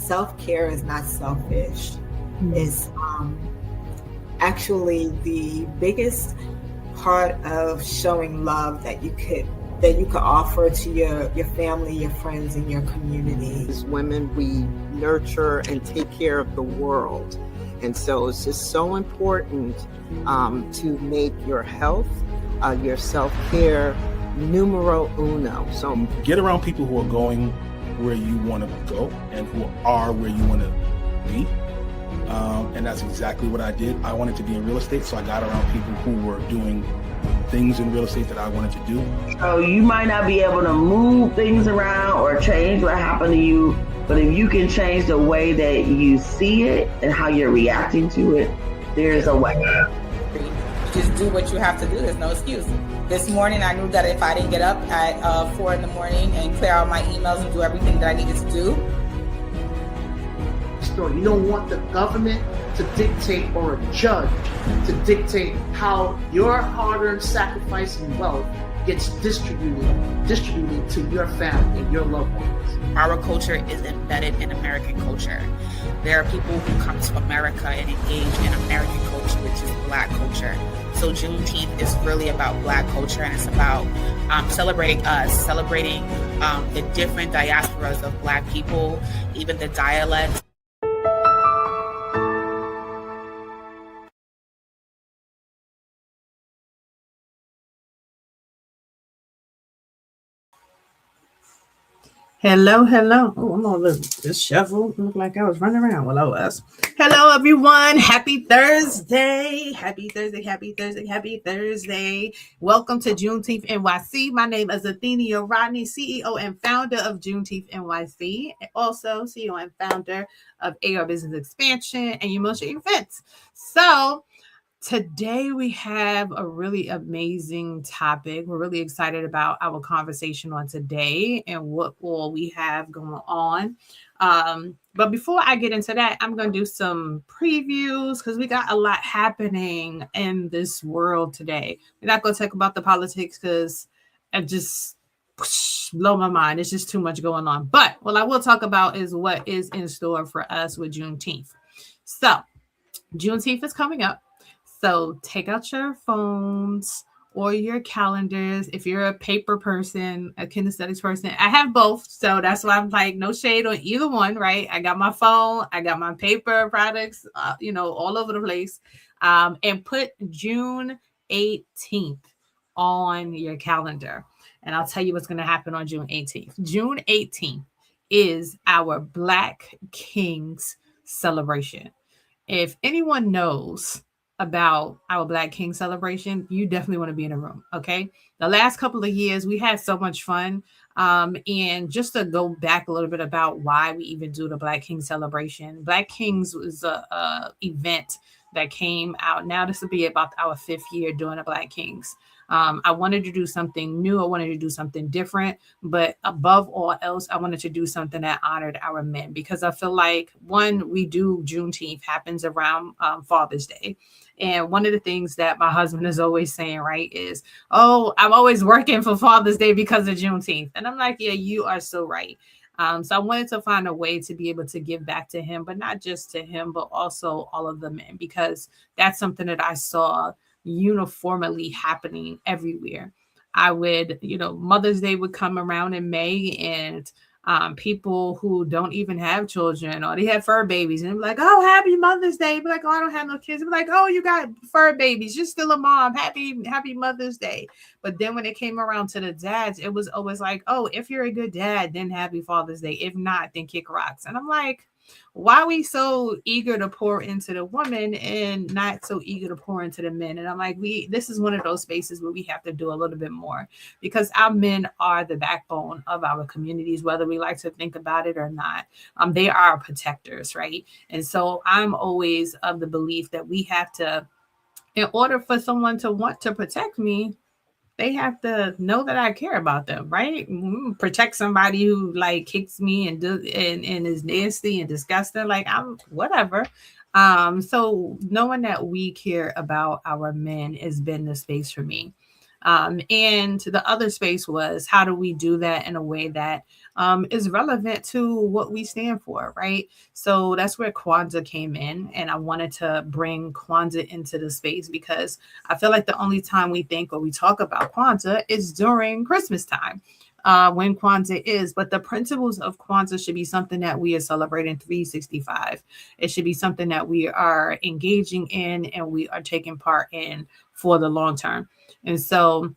self-care is not selfish. It's actually the biggest part of showing love that you could offer to your family, your friends, and your community. As women, we nurture and take care of the world. And so it's just so important to make your health, your self-care numero uno. So get around people who are going where you want to go and who are where you want to be. And that's exactly what I did. I wanted to be in real estate, so I got around people who were doing things in real estate that I wanted to do. So you might not be able to move things around or change what happened to you, but if you can change the way that you see it and how you're reacting to it, there's a way. Just do what you have to do. There's no excuse. This morning, I knew that if I didn't get up at 4 a.m. and clear out my emails and do everything that I needed to do. You don't want the government to dictate or a judge to dictate how your hard-earned sacrifice and wealth gets distributed to your family and your loved ones. Our culture is embedded in American culture. There are people who come to America and engage in American culture, which is Black culture. So Juneteenth is really about Black culture, and it's about celebrating us, celebrating the different diasporas of Black people, even the dialects. Hello. Oh, I'm gonna disheveled. Look like I was running around while I was. Hello, everyone. Happy Thursday. Happy Thursday. Welcome to Juneteenth NYC. My name is Athenia Rodney, CEO and founder of Juneteenth NYC, and also CEO and founder of AR Business Expansion and Emotion Events. So today we have a really amazing topic. We're really excited about our conversation on today and what all we have going on. But before I get into that, I'm going to do some previews because we got a lot happening in this world today. We're not going to talk about the politics because it just blow my mind. It's just too much going on. But what I will talk about is what is in store for us with Juneteenth. So Juneteenth is coming up. So take out your phones or your calendars. If you're a paper person, a kinesthetics person, I have both. So that's why I'm like, no shade on either one, right? I got my phone, I got my paper products, all over the place. And put June 18th on your calendar. And I'll tell you what's going to happen on June 18th. June 18th is our Black Kings celebration. If anyone knows about our Black King celebration, you definitely want to be in the room. Okay. The last couple of years, we had so much fun. And just to go back a little bit about why we even do the Black King celebration. Black Kings was a event that came out. Now this will be about our 5th year doing the Black Kings. I wanted to do something new. I wanted to do something different, but above all else, I wanted to do something that honored our men, because I feel like we do Juneteenth happens around Father's Day. And one of the things that my husband is always saying, right, is, oh, I'm always working for Father's Day because of Juneteenth. And I'm like, yeah, you are so right. So I wanted to find a way to be able to give back to him, but not just to him, but also all of the men, because that's something that I saw uniformly happening everywhere. I would, Mother's Day would come around in May, and people who don't even have children, or they have fur babies, and they're like, oh, happy Mother's Day. Be like, oh, I don't have no kids. Be like, oh, you got fur babies. You're still a mom. Happy Mother's Day. But then when it came around to the dads, it was always like, oh, if you're a good dad, then happy Father's Day. If not, then kick rocks. And I'm like, why are we so eager to pour into the woman and not so eager to pour into the men? And I'm like, this is one of those spaces where we have to do a little bit more, because our men are the backbone of our communities, whether we like to think about it or not. They are our protectors, right? And so I'm always of the belief that we have to, in order for someone to want to protect me, they have to know that I care about them, right? Protect somebody who like kicks me and is nasty and disgusting. Like, I'm whatever. So knowing that we care about our men has been the space for me. And the other space was, how do we do that in a way that is relevant to what we stand for, right? So that's where Kwanzaa came in. And I wanted to bring Kwanzaa into the space because I feel like the only time we think or we talk about Kwanzaa is during Christmas time. When Kwanzaa is, but the principles of Kwanzaa should be something that we are celebrating 365. It should be something that we are engaging in and we are taking part in for the long term. And so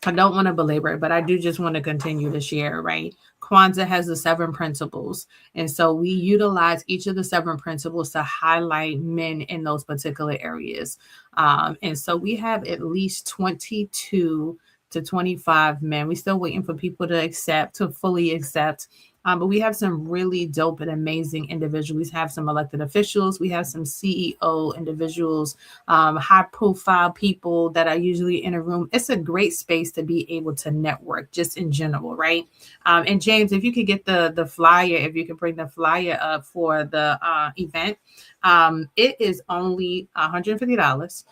I don't want to belabor it, but I do just want to continue to share, right? Kwanzaa has the 7 principles. And so we utilize each of the 7 principles to highlight men in those particular areas. And so we have at least 22 to 25 men. We're still waiting for people to fully accept. But we have some really dope and amazing individuals. We have some elected officials. We have some CEO individuals, high profile people that are usually in a room. It's a great space to be able to network just in general, right? And James, if you could get the flyer, if you could bring the flyer up for the event, it is only $150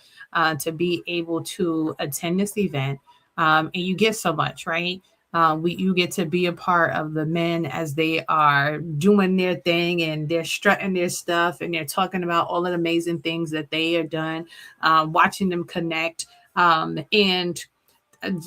to be able to attend this event. And you get so much, right? You get to be a part of the men as they are doing their thing and they're strutting their stuff and they're talking about all of the amazing things that they have done, watching them connect. And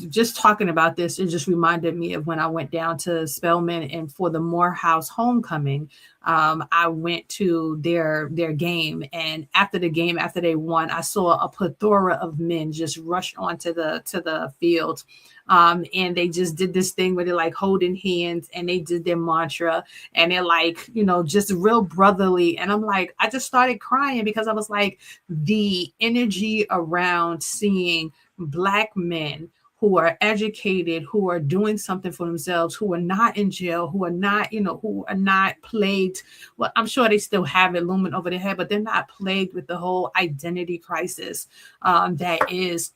just talking about this, it just reminded me of when I went down to Spelman and for the Morehouse homecoming, I went to their game, and after the game, after they won, I saw a plethora of men just rush onto the field. And they just did this thing where they're like holding hands and they did their mantra and they're like, just real brotherly. And I'm like, I just started crying because I was like, the energy around seeing Black men who are educated, who are doing something for themselves, who are not in jail, who are not, who are not plagued. Well, I'm sure they still have it looming over their head, but they're not plagued with the whole identity crisis that is.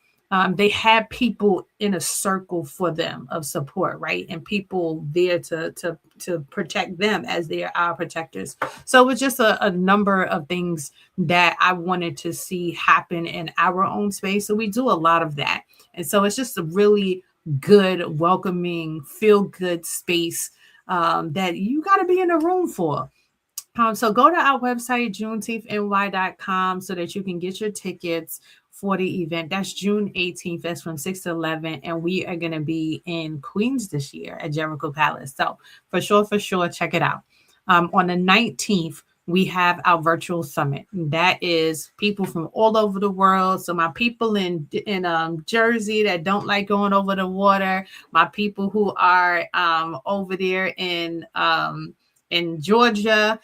They have people in a circle for them of support, right? And people there to protect them as they are our protectors. So it was just a number of things that I wanted to see happen in our own space. So we do a lot of that. And so it's just a really good, welcoming, feel-good space that you got to be in a room for. So go to our website, juneteenthny.com, so that you can get your tickets for the event. That's June 18th. That's from 6 to 11. And we are going to be in Queens this year at Jericho Palace. So for sure, check it out. On the 19th, we have our virtual summit. That is people from all over the world. So my people in Jersey that don't like going over the water, my people who are over there in Georgia,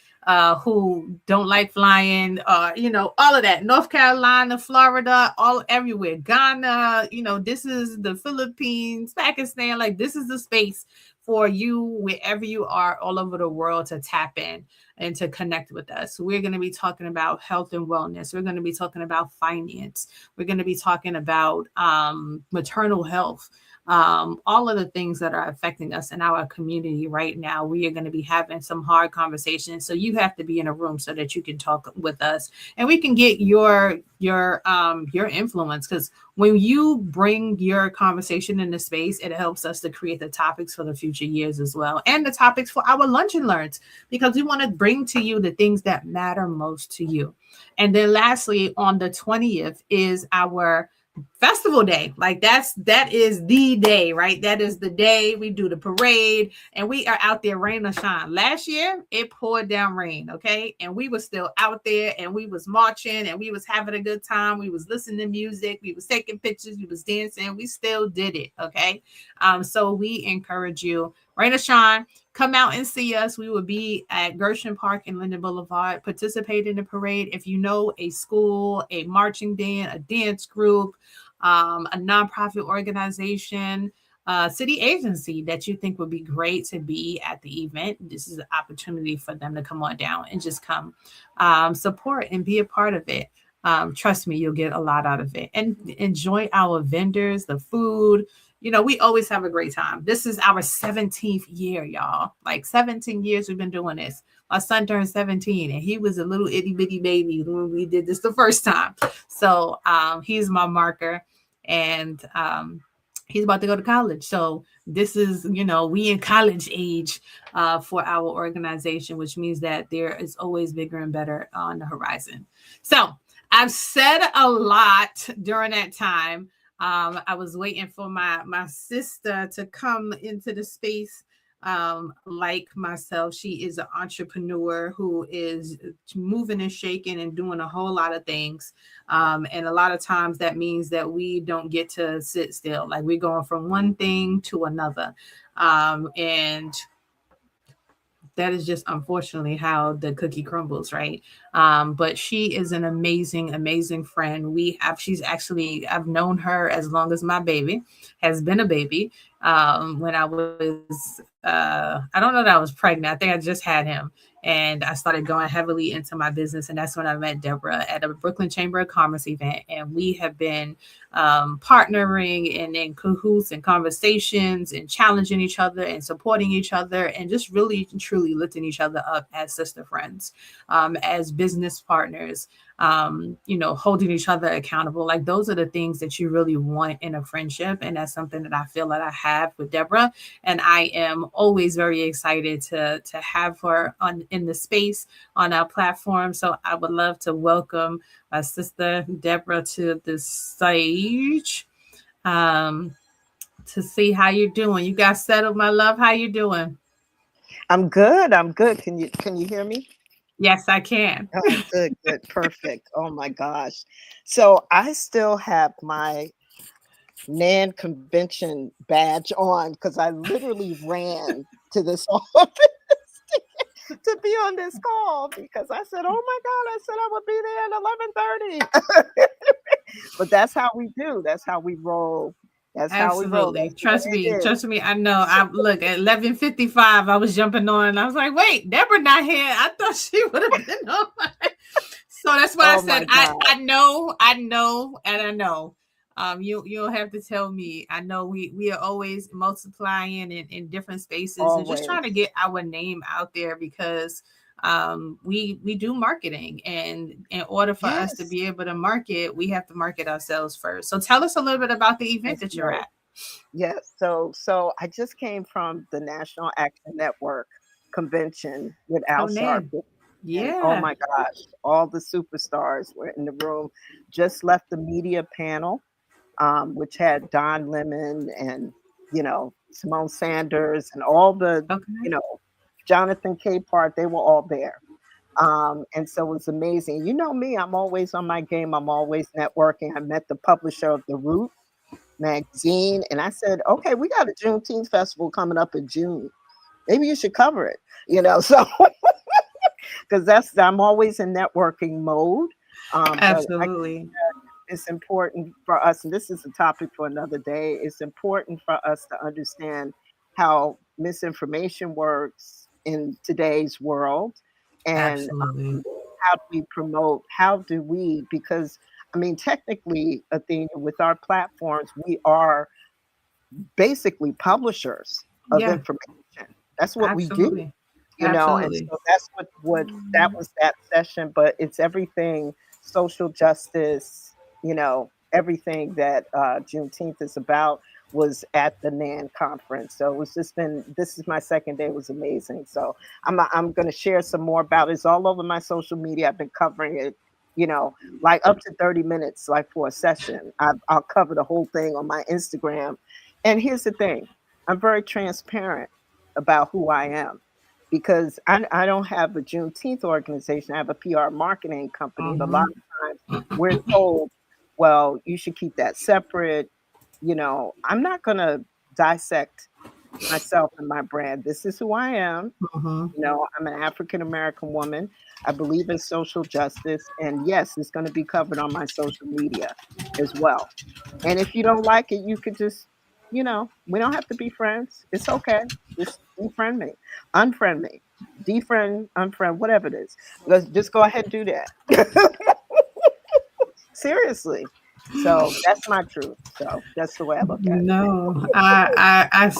who don't like flying, all of that. North Carolina, Florida, everywhere. Ghana, this is the Philippines, Pakistan. Like, this is the space for you, wherever you are, all over the world, to tap in and to connect with us. We're going to be talking about health and wellness. We're going to be talking about finance. We're going to be talking about maternal health. All of the things that are affecting us in our community right now. We are going to be having some hard conversations. So you have to be in a room so that you can talk with us and we can get your influence. Because when you bring your conversation into space, it helps us to create the topics for the future years as well. And the topics for our lunch and learns, because we want to bring to you the things that matter most to you. And then lastly, on the 20th is our festival day. Like that is the day, right? That is the day we do the parade and we are out there, rain or shine. Last year it poured down rain, okay, and we were still out there and we was marching and we was having a good time. We was listening to music, we was taking pictures, we was dancing, we still did it, okay. So we encourage you, rain or shine, come out and see us. We will be at Gershon Park and Linden Boulevard. Participate in the parade. If you know a school, a marching band, a dance group, a nonprofit organization, city agency that you think would be great to be at the event, this is an opportunity for them to come on down and just come support and be a part of it. Trust me, you'll get a lot out of it. And enjoy our vendors, the food. We always have a great time. This is our 17th year, y'all. Like 17 years we've been doing this. My son turned 17 and he was a little itty bitty baby when we did this the first time. So he's my marker. And he's about to go to college. So this is, we in college age for our organization, which means that there is always bigger and better on the horizon. So I've said a lot during that time. I was waiting for my sister to come into the space. Like myself, she is an entrepreneur who is moving and shaking and doing a whole lot of things. And a lot of times that means that we don't get to sit still. Like we're going from one thing to another. And that is just unfortunately how the cookie crumbles, right? But she is an amazing, amazing friend. She's actually, I've known her as long as my baby has been a baby. When I was, I don't know that I was pregnant. I think I just had him. And I started going heavily into my business. And that's when I met Debra at a Brooklyn Chamber of Commerce event. And we have been partnering and in cahoots and conversations and challenging each other and supporting each other and just really truly lifting each other up as sister friends, as business partners, holding each other accountable. Like those are the things that you really want in a friendship. And that's something that I feel that I have with Debra. And I am always very excited to have her in the space on our platform. So I would love to welcome my sister Debra to the stage to see how you're doing. You got settled, my love. How you doing? I'm good. I'm good. Can you hear me? Yes, I can. Oh, good, perfect. Oh my gosh. So I still have my NAN convention badge on because I literally ran to this office to be on this call because I said, oh my God, I said I would be there at 11:30. But that's how we do. That's how we roll. That's Absolutely. how we roll. Trust me. I know. I look at 11:55. I was jumping on, and I was like, "Wait, Debra not here. I thought she would have been on." So that's why I said, "I know, and I know." You'll have to tell me. I know we are always multiplying in different spaces and just trying to get our name out there because we do marketing, and in order for us to be able to market, we have to market ourselves first. So tell us a little bit about the event that you're at. Yes, so I just came from the National Action Network convention with Al Sharpton. Yeah. And oh my gosh, all the superstars were in the room. Just left the media panel, which had Don Lemon and Simone Sanders and all the Jonathan Capehart. They were all there. And so it was amazing. You know me, I'm always on my game. I'm always networking. I met the publisher of The Root magazine, and I said, okay, we got a Juneteenth festival coming up in June. Maybe you should cover it, so because I'm always in networking mode. Absolutely. It's important for us, and this is a topic for another day. It's important for us to understand how misinformation works in today's world, and how do we promote? How do we? Because technically, Athena, with our platforms, we are basically publishers of information. That's what we do. And so that's what that was that session. But it's everything social justice. Everything that Juneteenth is about was at the NAN conference. So this is my second day. It was amazing. So I'm going to share some more about it. It's all over my social media. I've been covering it, like up to 30 minutes, like for a session. I'll cover the whole thing on my Instagram. And here's the thing. I'm very transparent about who I am because I don't have a Juneteenth organization. I have a PR marketing company. And a lot of times we're told, well, you should keep that separate. I'm not going to dissect myself and my brand. This is who I am. I'm an African-American woman. I believe in social justice. And yes, it's going to be covered on my social media as well. And if you don't like it, you could just, we don't have to be friends. It's okay. Just unfriend me, defriend, unfriend, whatever it is. Let's just go ahead and do that. Seriously. So that's my truth. So that's the way I look at it. No, I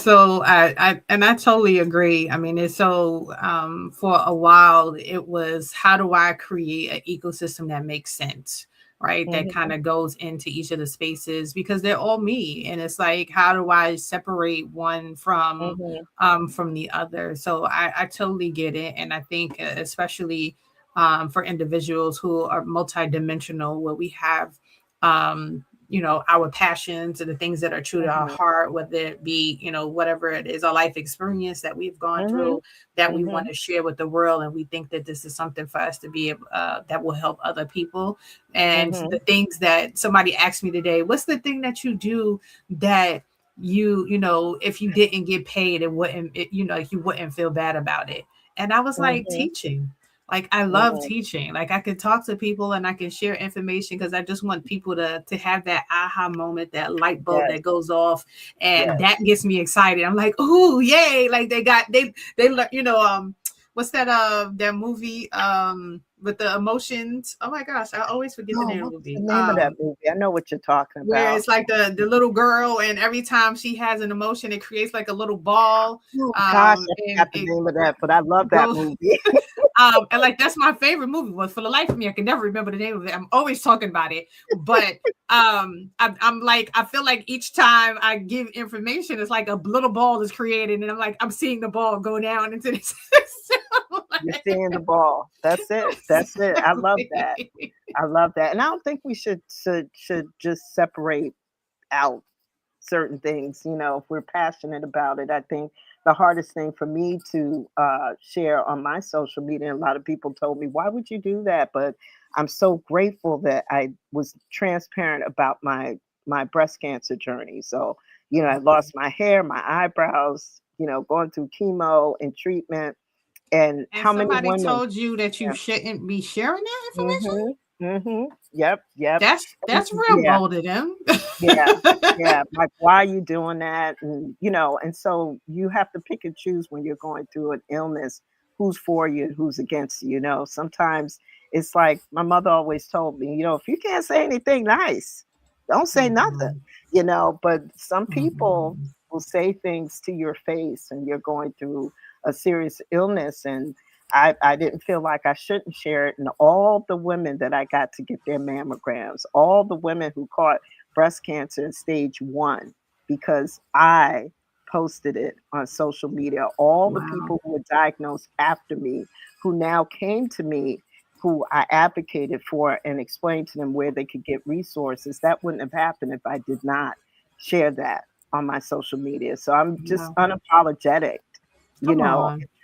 totally agree. It's so for a while it was, how do I create an ecosystem that makes sense? right? That kind of goes into each of the spaces because they're all me. And it's like, how do I separate one from the other? So I totally get it. And I think especially for individuals who are multidimensional, where we have our passions and the things that are true to our heart, whether it be, whatever it is, our life experience that we've gone through that we want to share with the world. And we think that this is something for us to be able, that will help other people. And the things that somebody asked me today, what's the thing that you do that if you didn't get paid, you wouldn't feel bad about it. And I was like, teaching. Like, I love teaching. Like, I can talk to people and I can share information because I just want people to have that aha moment, that light bulb that goes off, and that gets me excited. I'm like, oh, yay! Like what's that movie with the emotions? Oh my gosh, I always forget the name of the movie. The name of that movie? I know what you're talking about. Where it's like the little girl, and every time she has an emotion, it creates like a little ball. Oh gosh, I forgot the name of that, but I love that movie. And like, that's my favorite movie. But for the life of me, I can never remember the name of it. I'm always talking about it. But I'm like, I feel like each time I give information, it's like a little ball is created, and I'm seeing the ball go down into this. You're seeing the ball. That's it. That's it. I love that. I love that. And I don't think we should just separate out certain things. If we're passionate about it. I think the hardest thing for me to share on my social media, and a lot of people told me, why would you do that? But I'm so grateful that I was transparent about my breast cancer journey. So, I lost my hair, my eyebrows, going through chemo and treatment. And how many women told you that you shouldn't be sharing that information? Yep. That's real bold of them. yeah. Like, why are you doing that? And and so you have to pick and choose when you're going through an illness, who's for you, who's against you. Sometimes it's like my mother always told me, if you can't say anything nice, don't say nothing. But some people will say things to your face, and you're going through a serious illness, and I didn't feel like I shouldn't share it. And all the women that I got to get their mammograms, all the women who caught breast cancer in stage 1, because I posted it on social media, all the people who were diagnosed after me, who now came to me, who I advocated for and explained to them where they could get resources, that wouldn't have happened if I did not share that on my social media. So I'm just unapologetic,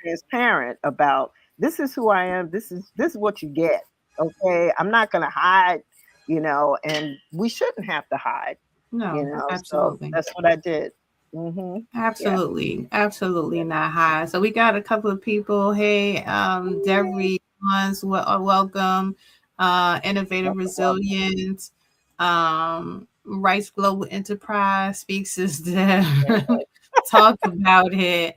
transparent about, this is who I am. This is what you get. Okay. I'm not going to hide, and we shouldn't have to hide, absolutely. So that's what I did. Absolutely not hide. So we got a couple of people. Hey, Debra, welcome. Innovative Resilience, Rice Global Enterprise speaks as talk about it.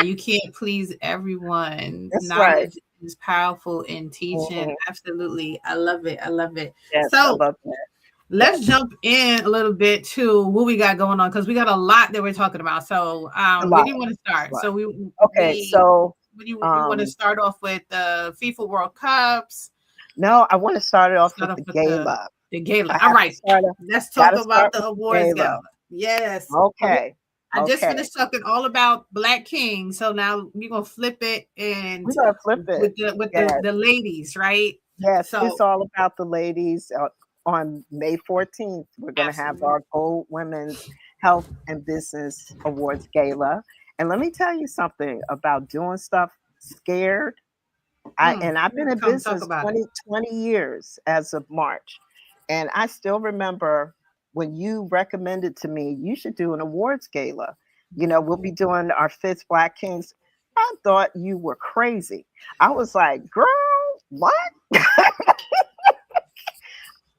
You can't please everyone. That's Knowledge is powerful in teaching. Absolutely. I love it. Yes, so I love that. Let's jump in a little bit to what we got going on, because we got a lot that we're talking about. So where do you want to start? So we want to start off with the FIFA World Cups. No, I want to start it off with the gala. The gala. All right. Let's talk about the awards gala. Yes. Okay. I just finished talking all about Black King, so now we're gonna flip it, and we're gonna flip it with the ladies, right? Yes, so it's all about the ladies. On May 14th, we're gonna have our Gold Women's Health and Business Awards Gala, and let me tell you something about doing stuff scared. I've been in business 20 years as of March, and I still remember when you recommended to me, you should do an awards gala. We'll be doing our 5th Black Kings. I thought you were crazy. I was like, girl, what?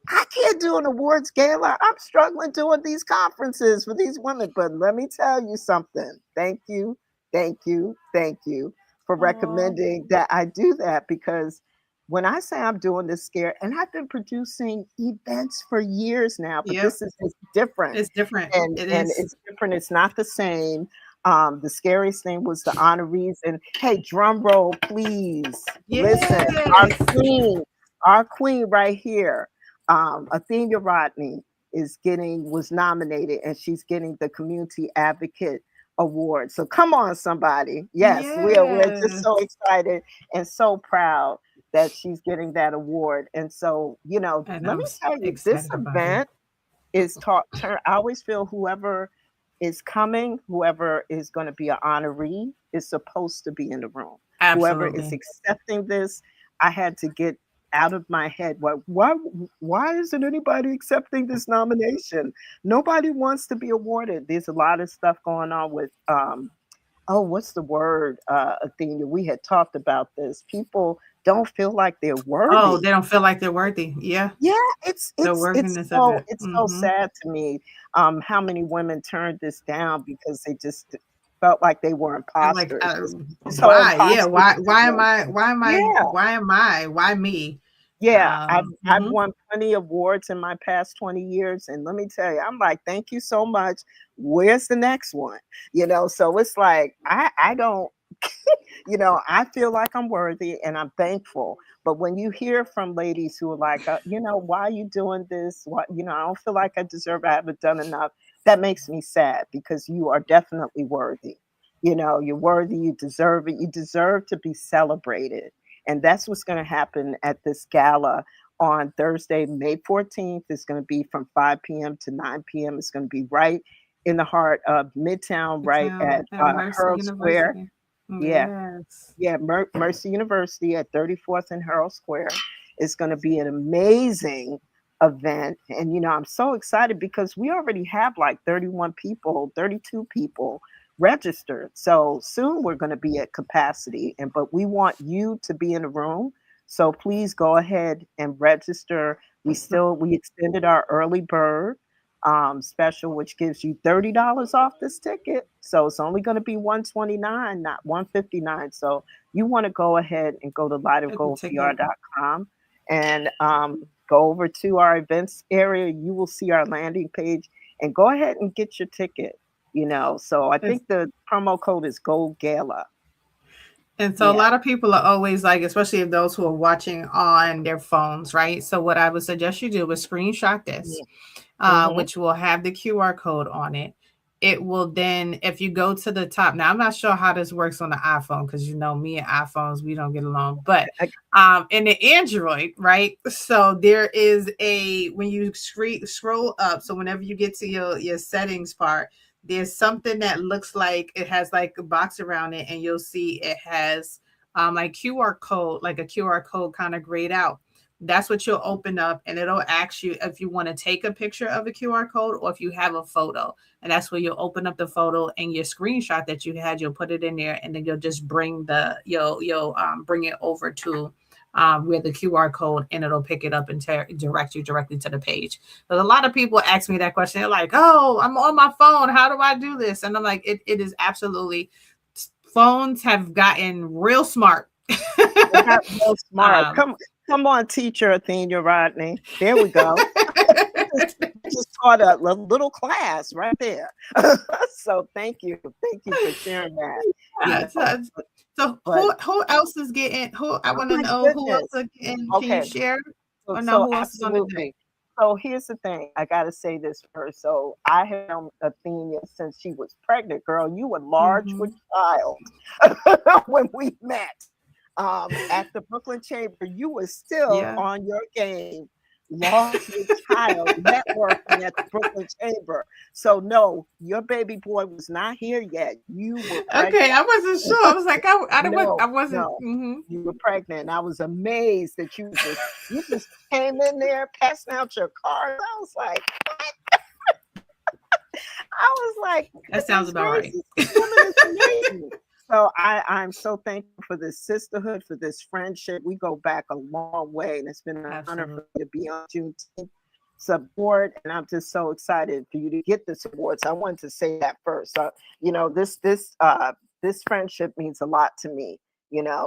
I can't do an awards gala. I'm struggling doing these conferences for these women. But let me tell you something. Thank you for recommending that I do that, because when I say I'm doing this scared, and I've been producing events for years now, but this is different. It's different. And it's different. It's not the same. The scariest thing was the honorees. And hey, drum roll, please. Yes. Listen, our queen right here. Athenia Rodney was nominated, and she's getting the Community Advocate Award. So come on, somebody. Yes, we're just so Yes. excited and so proud that she's getting that award. And so, And let I'm me tell you, this excited about it. event is taught. I always feel whoever is coming, whoever is going to be an honoree, is supposed to be in the room. Whoever is Absolutely. accepting this, I had to get out of my head. Why isn't anybody accepting this nomination? Nobody wants to be awarded. There's a lot of stuff going on with oh, what's the word, Athenia? We had talked about this. People don't feel like they're Oh, worthy. they don't feel like they're worthy. Yeah. Yeah, it's The it's it's worthiness of so it. it's so Hmm. sad to me, how many women turned this down because they just felt like they were And like, imposters. This whole why? Yeah. imposter Why am syndrome I? thing. Why am I? Yeah, Why am I? Why me? yeah. I've Mhm. won plenty of awards in my past 20 years, and let me tell you, I'm like, thank you so much. Where's the next one? So it's like I don't I feel like I'm worthy and I'm thankful. But when you hear from ladies who are like, why are you doing this? What, I don't feel like I deserve, I haven't done enough. That makes me sad because you are definitely worthy. You're worthy, you deserve it. You deserve to be celebrated. And that's what's going to happen at this gala on Thursday, May 14th. It's going to be from 5 p.m. to 9 p.m. It's going to be right in the heart of Midtown, The right at town at Mercer Herald Square. University. Yeah, Yes. yeah, Mercy University at 34th and Herald Square. Is going to be an amazing event. And, I'm so excited because we already have like 31 people, 32 people registered. So soon we're going to be at capacity. But we want you to be in the room. So please go ahead and register. We extended our early bird special, which gives you $30 off this ticket. So it's only going to be $129, not $159. So you want to go ahead and go to Get the ticket. lightofgoldpr.com and go over to our events area. You will see our landing page and go ahead and get your ticket. So I It's think the promo code is Gold Gala. And so a Yeah. lot of people are always like, especially if those who are watching on their phones, right? So what I would suggest you do is screenshot this, Mm-hmm. which will have the QR code on it. It will then, if you go to the top, now I'm not sure how this works on the iPhone because me and iPhones, we don't get along. But in the Android, right? So there is when you scroll up, so whenever you get to your settings part, there's something that looks like it has like a box around it, and you'll see it has like QR code, like a QR code kind of grayed out. That's what you'll open up, and it'll ask you if you want to take a picture of a QR code or if you have a photo. And that's where you'll open up the photo and your screenshot that you had, you'll put it in there, and then you'll just bring you'll bring it over to where the QR code, and it'll pick it up and direct you directly to the page. But a lot of people ask me that question. They're like, "Oh, I'm on my phone. How do I do this?" And I'm like, "It is absolutely." Phones have gotten real smart. They got real smart. um, Come on, teacher Athenia Rodney. There we go. just taught a little class right there. So thank you for sharing that. yeah, so But who else is getting? Who I oh want to my know who else goodness. are getting? Can you Okay, share so, or no? so Who else is on the thing? absolutely. So here's the thing. I got to say this first. So I have known Athenia since she was pregnant. Girl, you were large with Mm-hmm. child when we met at the Brooklyn Chamber. You were still Yeah. on your game, large with child, networking at the Brooklyn Chamber. So no, your baby boy was not here yet. You were Okay, pregnant. I wasn't sure. I was like, I No, wasn't. no, Mm-hmm. you were pregnant. I was amazed that you just came in there passing out your cards. I was like, That sounds goodness about right. gracious, this woman is amazing. So I'm so thankful for this sisterhood, for this friendship. We go back a long way, and it's been an honor Absolutely. for me to be on Juneteenth support, and I'm just so excited for you to get this award. So I wanted to say that first. This friendship means a lot to me.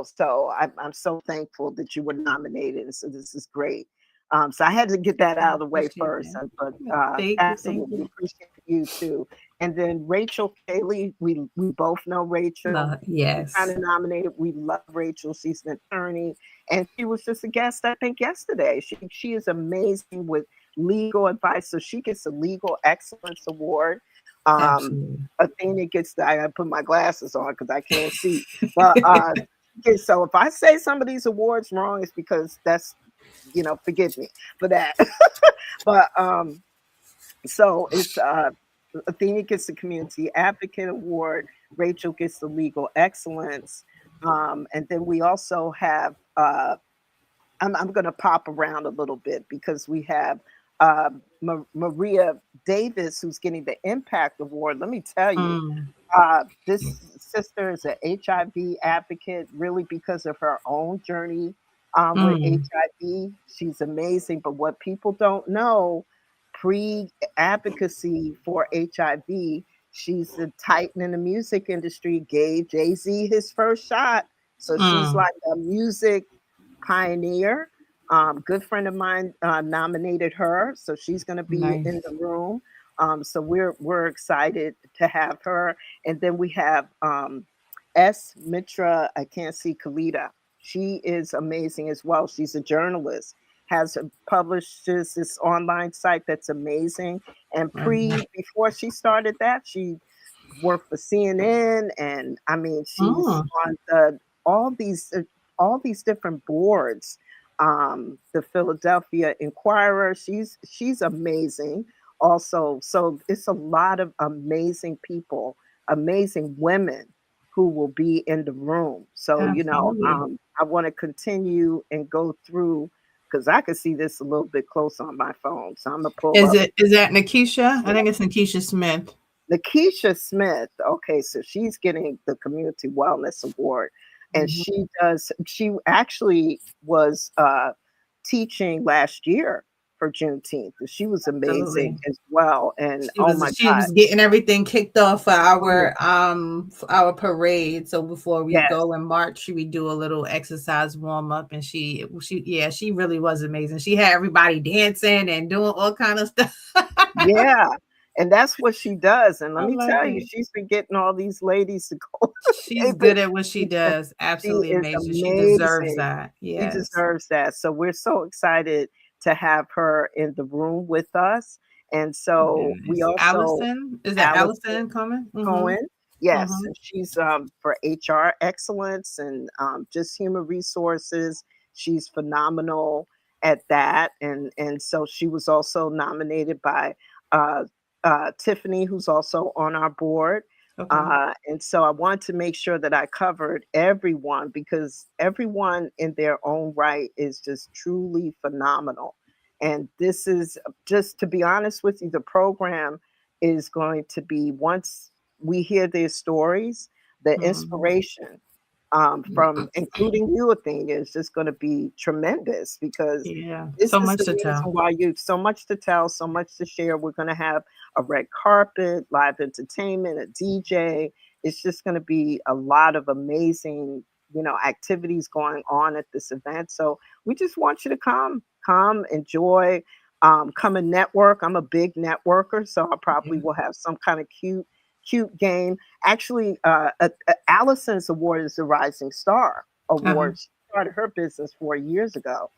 So I'm so thankful that you were nominated. And so this is great. So I had to get that I out of the way appreciate first. that. But Thank you. absolutely appreciate you too. And then Rachel Cayley, we both know Rachel. Yes. Kind of nominated. We love Rachel. She's an attorney, and she was just a guest, I think, yesterday. She is amazing with legal advice, so she gets a Legal Excellence Award. Absolutely. Athena gets I gotta put my glasses on because I can't see. But so if I say some of these awards wrong, it's because that's, forgive me for that. But so it's Athena gets the Community Advocate Award. Rachel gets the Legal Excellence. And then we also have, I'm going to pop around a little bit because we have Maria Davis, who's getting the Impact Award. Let me tell you, this sister is an HIV advocate, really because of her own journey with HIV. She's amazing. But what people don't know, pre-advocacy for HIV, she's the titan in the music industry, gave Jay-Z his first shot. So she's like a music pioneer. Good friend of mine nominated her, so she's going to be in the room. So we're excited to have her. And then we have S. Mitra, I can't see Kalita. She is amazing as well. She's a journalist, publishes this online site that's amazing. And before she started that, she worked for CNN, and I mean, she's on all these different boards. The Philadelphia Inquirer. She's amazing. Also, so it's a lot of amazing people, amazing women who will be in the room. So I want to continue and go through, because I can see this a little bit close on my phone. So I'm gonna pull Is up. that Nikisha? I think it's Nikisha Smith. Nikisha Smith. Okay, so she's getting the Community Wellness Award. And she actually was teaching last year for Juneteenth. She was amazing as well. And she was getting everything kicked off for our parade. So before we go in March, we do a little exercise warm up, and she really was amazing. She had everybody dancing and doing all kind of stuff. Yeah. And that's what she does. And let me tell you, she's been getting all these ladies to go. She's good at what she does. Absolutely amazing. She deserves that. Yes. She deserves that. So we're so excited to have her in the room with us. And so we also Allison, is that Allison Cohen? Cohen. Yes. And she's for HR excellence and just human resources. She's phenomenal at that. And so she was also nominated by Tiffany, who's also on our board. And so I want to make sure that I covered everyone, because everyone in their own right is just truly phenomenal. And this is, just to be honest with you, the program is going to be, once we hear their stories, the inspiration from including you, Athena, is just going to be tremendous, because this so is much the to reason tell. why so much to tell, so much to share. We're going to have a red carpet, live entertainment, a DJ. It's just going to be a lot of amazing, activities going on at this event. So we just want you to come, enjoy, come and network. I'm a big networker, so I probably will have some kind of cute game. Actually, Allison's award is the Rising Star Award. She started her business 4 years ago.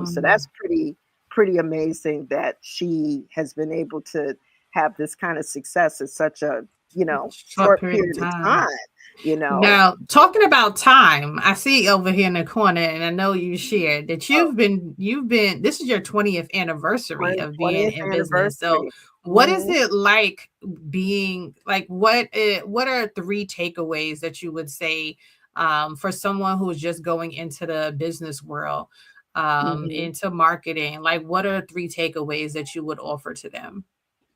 So that's pretty amazing that she has been able to have this kind of success in such a short period of time. Now, talking about time, I see over here in the corner, and I know you shared that you've been this is your 20th anniversary of being in business. So what is it like being like, what are 3 takeaways that you would say for someone who's just going into the business world, into marketing? Like, what are 3 takeaways that you would offer to them?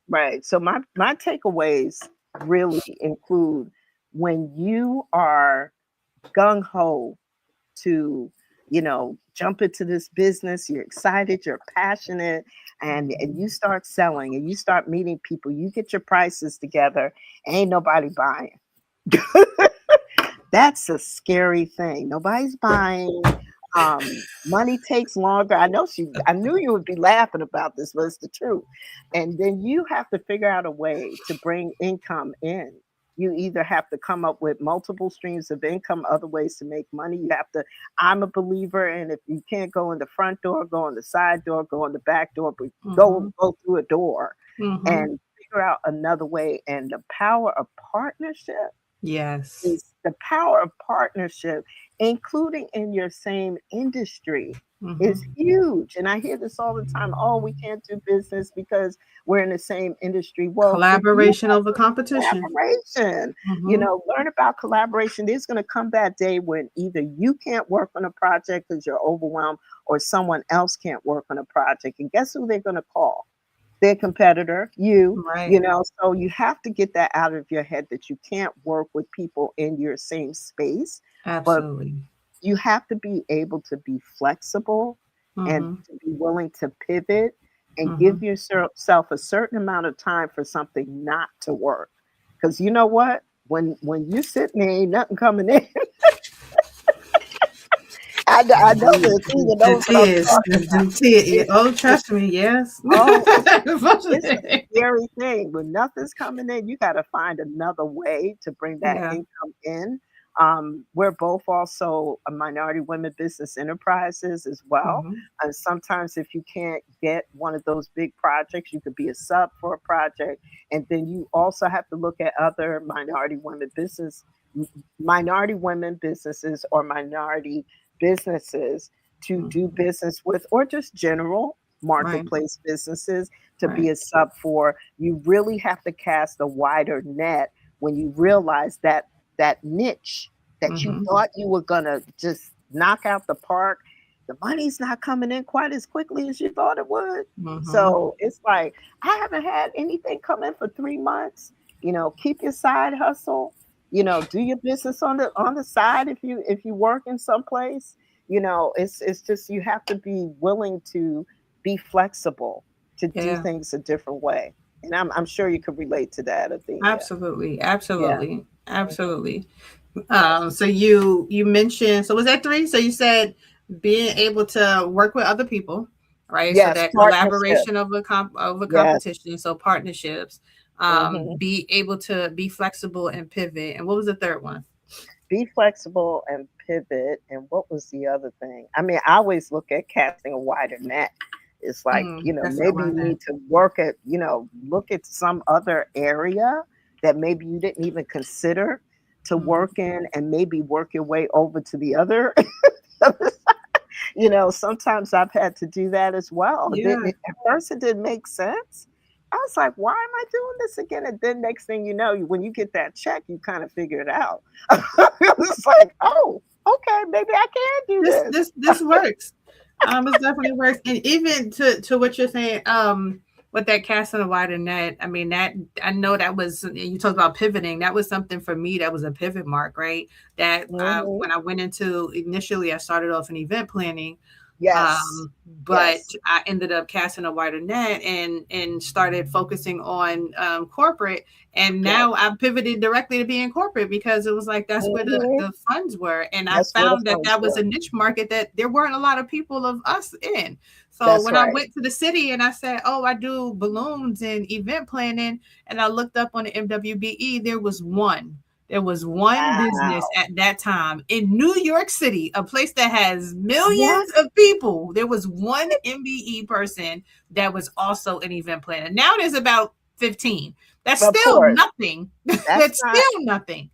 Right. So my takeaways really include, when you are gung-ho to, jump into this business, you're excited, you're passionate, and you start selling and you start meeting people, you get your prices together, ain't nobody buying. That's a scary thing. Nobody's buying. Money takes longer. I knew you would be laughing about this, but it's the truth. And then you have to figure out a way to bring income in. You either have to come up with multiple streams of income, other ways to make money. You have to, I'm a believer, and if you can't go in the front door, go in the side door, go in the back door, but go through a door and figure out another way. And the power of partnership Yes. is the power of partnership, including in your same industry, is huge. And I hear this all the time. Oh, we can't do business because we're in the same industry. Well, Collaboration over competition. Collaboration. Learn about collaboration. There's going to come that day when either you can't work on a project because you're overwhelmed, or someone else can't work on a project. And guess who they're going to call? Their competitor, you, right. So you have to get that out of your head that you can't work with people in your same space. Absolutely. But you have to be able to be flexible and to be willing to pivot and give yourself a certain amount of time for something not to work. Because you know what? When you're sitting there, ain't nothing coming in. I know there's even those Oh, trust me, yes. It's a scary thing. When nothing's coming in, you got to find another way to bring that income in. We're both also a minority women business enterprises as well. And sometimes if you can't get one of those big projects, you could be a sub for a project. And then you also have to look at other minority women businesses or minority businesses to do business with, or just general marketplace businesses to be a sub for. You really have to cast a wider net when you realize that niche that you thought you were gonna just knock out the park, the money's not coming in quite as quickly as you thought it would. So it's like, I haven't had anything come in for 3 months. Keep your side hustle. Do your business on the side if you work in some place. It's just, you have to be willing to be flexible to do things a different way. And I'm sure you could relate to that, Athena. Absolutely. So you mentioned, so was that 3? So you said being able to work with other people, right? Yes, so that collaboration over competition. So partnerships. Be able to be flexible and pivot. And what was the third one? Be flexible and pivot. And what was the other thing? I mean, I always look at casting a wider net. It's like, maybe you need to look at some other area that maybe you didn't even consider to work in, and maybe work your way over to the other. Sometimes I've had to do that as well. At first, it didn't make sense. I was like, why am I doing this again? And then next thing you know, when you get that check, you kind of figure it out. It's like, oh, okay, maybe I can do this. This works. It definitely works. And even to what you're saying, with that casting a wider net, I mean, that I know that was, you talked about pivoting. That was something for me that was a pivot mark, right? That when I went into, initially I started off in event planning. But I ended up casting a wider net and started focusing on corporate. And now I've pivoted directly to being corporate because it was like, that's where the funds were. And I found that was a niche market that there weren't a lot of people of us in. So I went to the city and I said, oh, I do balloons and event planning. And I looked up on the MWBE, there was one. There was one business at that time in New York City, a place that has millions of people. There was one MBE person that was also an event planner. Now there's about 15. That's still nothing. That's still nothing.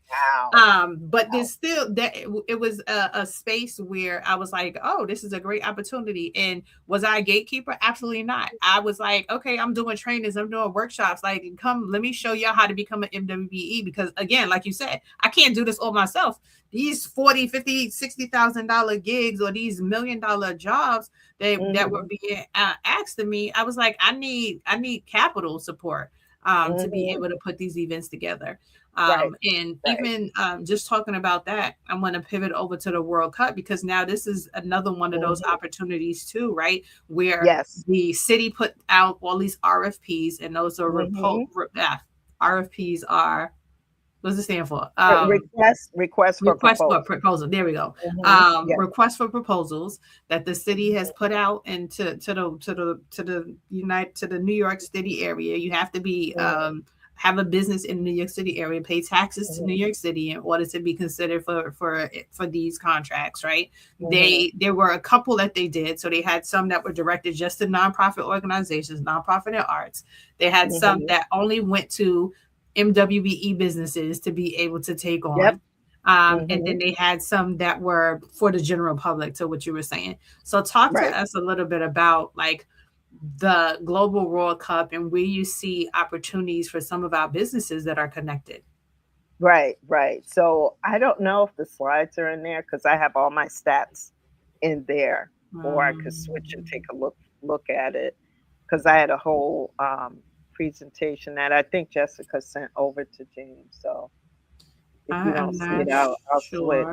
But there's still that it was a space where I was like, oh, this is a great opportunity. And was I a gatekeeper? Absolutely not. I was like, okay, I'm doing trainings, I'm doing workshops. Like, come, let me show y'all how to become an MWBE. Because again, like you said, I can't do this all myself. These $40, $50, $60,000 gigs or these $1 million jobs that were being asked of me, I was like, I need capital support. To be able to put these events together. Even just talking about that, I'm going to pivot over to the World Cup because now this is another one of those opportunities too, right? Where the city put out all these RFPs, and those are RFPs are What's it stand for? Request for Request for proposal. proposal. There we go. Yeah. Request for proposals that the city has put out into to the New York City area. You have to be have a business in the New York City area, pay taxes to New York City in order to be considered for these contracts, right? There were a couple that they did. So they had some that were directed just to nonprofit organizations, nonprofit and arts. They had some that only went to MWBE businesses to be able to take on. Yep. And then they had some that were for the general public, to what you were saying. So talk to us a little bit about like the Global World Cup and where you see opportunities for some of our businesses that are connected. Right. So I don't know if the slides are in there because I have all my stats in there, or I could switch and take a look at it because I had a whole presentation that I think Jessica sent over to James. So if you don't see it, I'll switch.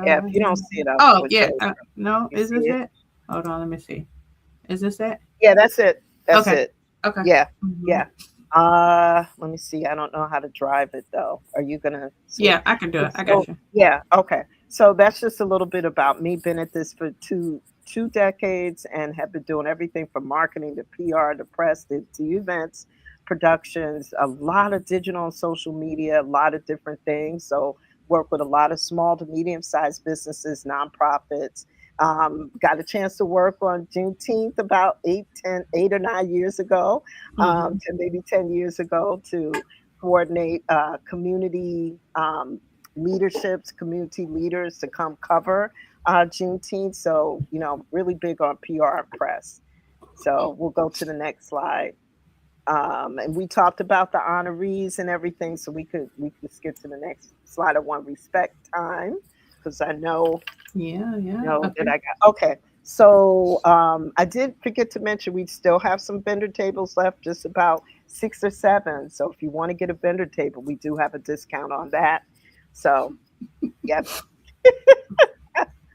Yeah, if you don't see it, I'll switch. No, is this it? Hold on, let me see. Is this it? Yeah, that's it. That's it. Okay. Yeah. Let me see. I don't know how to drive it though. Are you gonna? Yeah, I can do it. I got you. Yeah. Okay. So that's just a little bit about me. Been at this for two decades and have been doing everything from marketing to PR to press to events, productions, a lot of digital and social media, a lot of different things. So work with a lot of small to medium-sized businesses, nonprofits. Got a chance to work on Juneteenth about 8 or 9 years ago, maybe 10 years ago, to coordinate community leaderships, community leaders to come cover Juneteenth. So, really big on PR and press. So we'll go to the next slide. And we talked about the honorees and everything, so we could skip to the next slide. I want respect time because I know. Okay. That I got. Okay. So I did forget to mention we still have some vendor tables left, just about 6 or 7. So if you want to get a vendor table, we do have a discount on that. So, yep.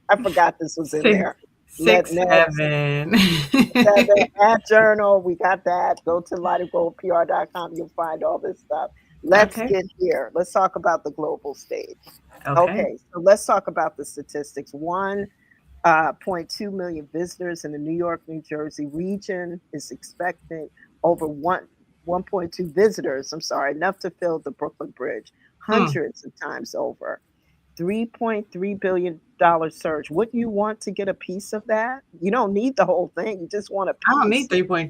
I forgot this was in there. 6, 7. 7 at Journal. We got that. Go to lightofgoldpr.com. You'll find all this stuff. Let's get here. Let's talk about the global stage. Okay. So let's talk about the statistics. 1.2 million visitors in the New York, New Jersey region is expecting over 1.2 visitors. Enough to fill the Brooklyn Bridge hundreds of times over. $3.3 billion surge. Wouldn't you want to get a piece of that? You don't need the whole thing. You just want a piece. I don't need 3.3.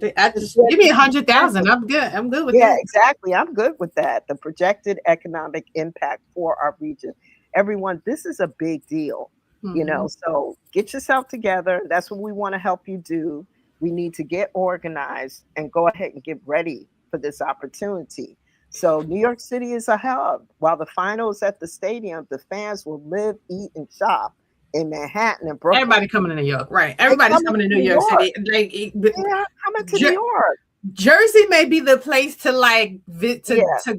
Give me 100,000. I'm good. I'm good with that. Yeah, exactly. I'm good with that. The projected economic impact for our region. Everyone, this is a big deal. So get yourself together. That's what we want to help you do. We need to get organized and go ahead and get ready for this opportunity. So New York City is a hub. While the final is at the stadium, the fans will live, eat, and shop in Manhattan and Brooklyn. Everybody coming to New York, right? Everybody's coming to New York City. Coming to New York. Jersey may be the place to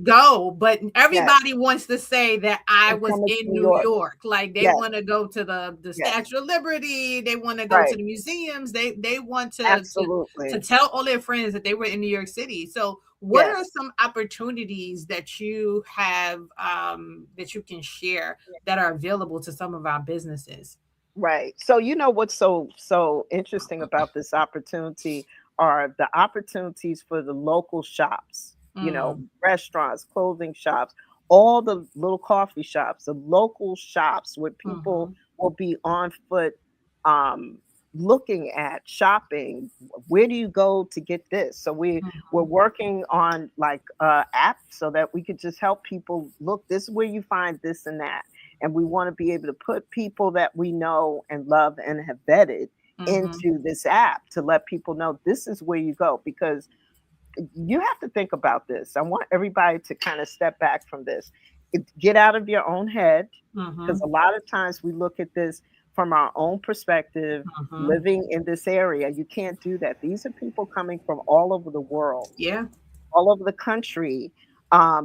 go, but everybody wants to say that I was in New York. Like they want to go to the Statue of Liberty. They want to go to the museums. They want to tell all their friends that they were in New York City. So what are some opportunities that you have that you can share that are available to some of our businesses? Right. So what's so interesting about this opportunity are the opportunities for the local shops, restaurants, clothing shops, all the little coffee shops, the local shops where people will be on foot looking at shopping. Where do you go to get this? So we're working on like apps so that we could just help people look, this is where you find this and that. And we want to be able to put people that we know and love and have vetted into this app to let people know this is where you go, because you have to think about this. I want everybody to kind of step back from this. Get out of your own head, because a lot of times we look at this from our own perspective, living in this area. You can't do that. These are people coming from all over the world, all over the country.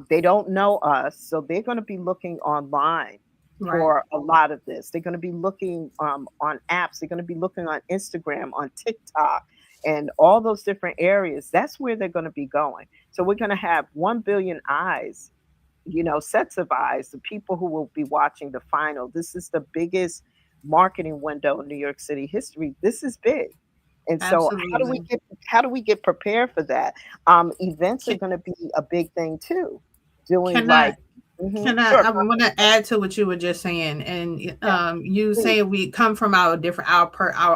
They don't know us, so they're going to be looking online for a lot of this. They're going to be looking on apps. They're going to be looking on Instagram, on TikTok, and all those different areas. That's where they're going to be going. So we're going to have 1 billion eyes sets of eyes, the people who will be watching the final. This is the biggest marketing window in New York City history. This is big. And so Absolutely. how do we get prepared for that? Events are Can, going to be a big thing too. Doing can I like, mhm, Can I? sure, I want to add to what you were just saying, and yeah, you please. saying we come from our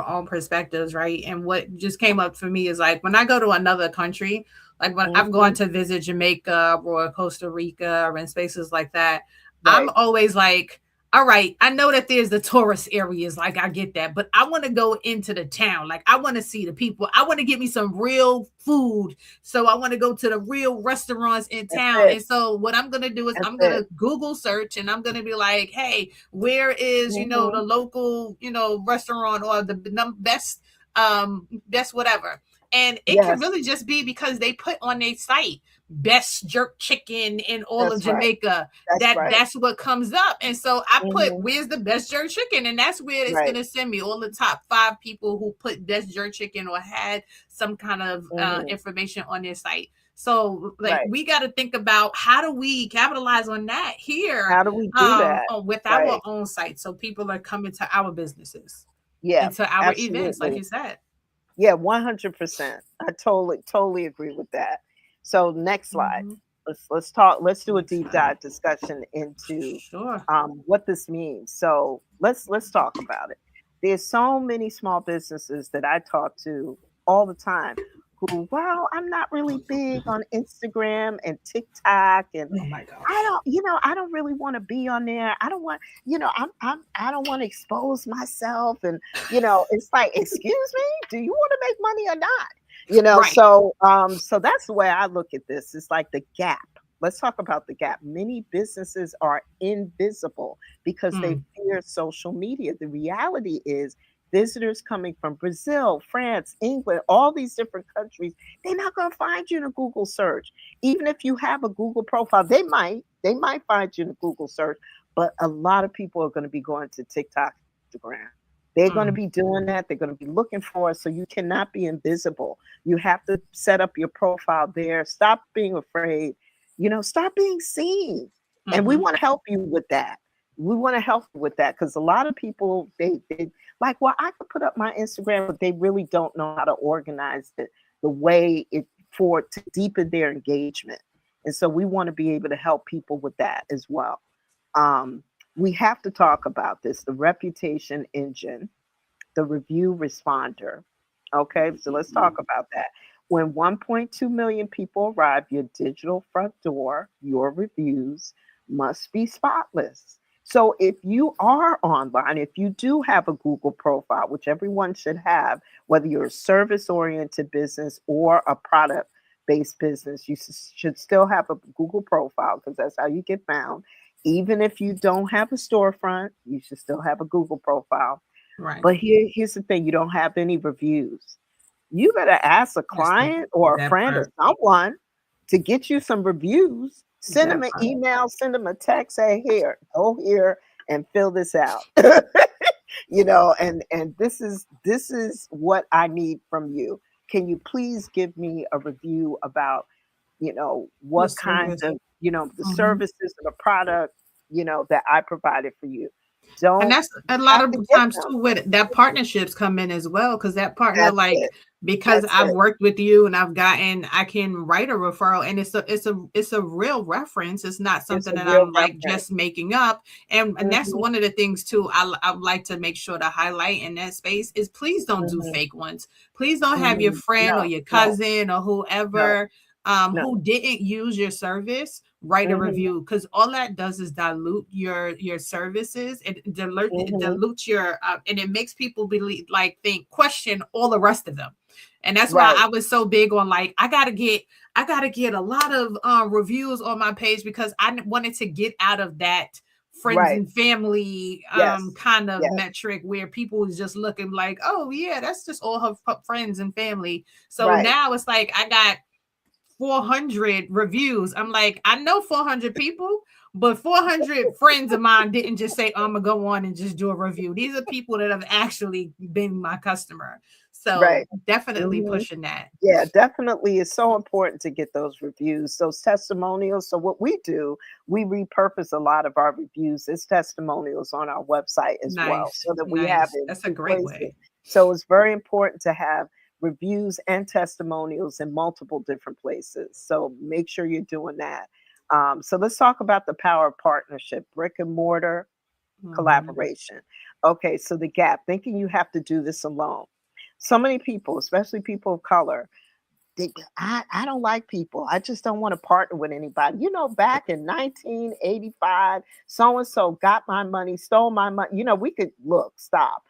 own perspectives, right? And what just came up for me is like when I go to another country, like when I've gone Mhm, to visit Jamaica or Costa Rica or in spaces like that, I'm right. always like, all right, I know that there's the tourist areas, like I get that, but I want to go into the town, like I want to see the people, I want to get me some real food, so I want to go to the real restaurants in That's town. it. And so what I'm going to do is That's I'm going it. to Google search and I'm going to be like, hey, where is, the Mhm, local, restaurant or the best whatever. And it can yes, really just be because they put on their site best jerk chicken in all of that's right. Jamaica. That's right. That's what comes up. And so I put Mhm, where's the best jerk chicken, and that's where it's right. gonna send me all the top 5 people who put best jerk chicken or had some kind of Mhm, information on their site. So like right. we got to think about how do we capitalize on that here How do we do that? with our Right. own site, so people are coming to our businesses Yeah, and to our events, like absolutely. you said. Yeah, 100%. I totally agree with that. So next slide. Mhm. Let's do a Next deep slide. dive discussion into Sure. what this means. So let's talk about it. There's so many small businesses that I talk to all the time who, well, I'm not really big on Instagram and TikTok, and Oh my I gosh. don't, I don't really want to be on there. I don't want, I don't want to expose myself. And, it's like, excuse me, do you want to make money or not? Right. So that's the way I look at this. It's like the gap. Let's talk about the gap. Many businesses are invisible because they Mm. fear social media. The reality is visitors coming from Brazil, France, England, all these different countries, they're not going to find you in a Google search. Even if you have a Google profile, they might find you in a Google search, but a lot of people are going to be going to TikTok, Instagram. They're going to Mm. be doing that. They're going to be looking for it. So you cannot be invisible. You have to set up your profile there. Stop being afraid. Stop being seen. And we Mm-hmm. want to help you with that. We want to help you with that because a lot of people, they like, well, I could put up my Instagram, but they really don't know how to organize it the way it for to deepen their engagement. And so we want to be able to help people with that as well. Um, we have to talk about this, the reputation engine, the review responder. Okay, so let's talk about that. When 1.2 million people arrive your digital front door, your reviews must be spotless. So if you are online, if you do have a Google profile, which everyone should have, whether you're a service oriented business or a product based business, you should still have a Google profile because that's how you get found. Even if you don't have a storefront, you should still have a Google profile. Right. But here's the thing, you don't have any reviews. You better ask a That's client or a that friend or part. someone to get you some reviews. Send them That an part. email, send them a text, say, here, go here and fill this out. And this is what I need from you. Can you please give me a review about, The what kind service. of, the Mhm. services or the product, that I provided for you. And Don't that's a You lot have of to get times them. too with that partnerships come in as well. Cause that partner, That's like, it. because That's I've it. worked with you and I can write a referral, and it's a real reference. It's not It's something a that real I'm like reference. just making up. And that's Mhm, one of the things too I would like to make sure to highlight in that space is please don't do mhm, fake ones. Please don't have your mhm. friend or No, your no, cousin or no, whoever no. who didn't use your service write a Mhm, review, because all that does is dilute your services. It mhm. dilutes your and it makes people believe, like, think, question all the rest of them. And that's why Right, I was so big on, like, I gotta get a lot of reviews on my page, because wanted to get out of that friends right. and family Yes, kind of yes. metric where people is just looking like, oh yeah, that's just all her friends and family. So Right, now it's like I got 400 reviews. I'm like, I know 400 people, but 400 friends of mine didn't just say, I'm gonna go on and just do a review. These are people that have actually been my customer. So Right. definitely Mhm. pushing that. Yeah, definitely. It's so important to get those reviews, those testimonials. So what we do, we repurpose a lot of our reviews as testimonials on our website as well, Nice. so that we have Nice. it in That's a two great places. way. So it's very important to have reviews and testimonials in multiple different places. So make sure you're doing that. So let's talk about the power of partnership, brick and mortar Mhm. collaboration. Okay, so the gap, thinking you have to do this alone. So many people, especially people of color, I don't like people. I just don't want to partner with anybody. You know, back in 1985, so and so got my money, stole my money. You know, we could look, stop.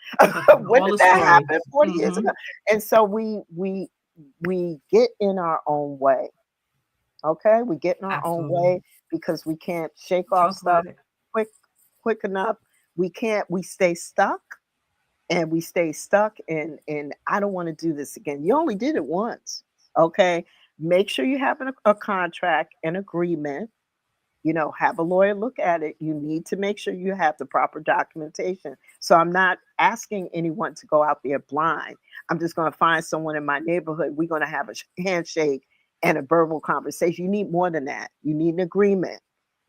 When All did the that stories. happen? 40 years Hmm. ago. And so we get in our own way. Okay, we get in our own Absolutely. way because we can't shake off Talk stuff about it. quick quick enough. We can't. We stay stuck and we stay stuck and I don't want to do this again. You only did it once. Okay. Make sure you have a contract, an agreement, have a lawyer look at it. You need to make sure you have the proper documentation. So I'm not asking anyone to go out there blind. I'm just going to find someone in my neighborhood. We're going to have a handshake and a verbal conversation. You need more than that. You need an agreement,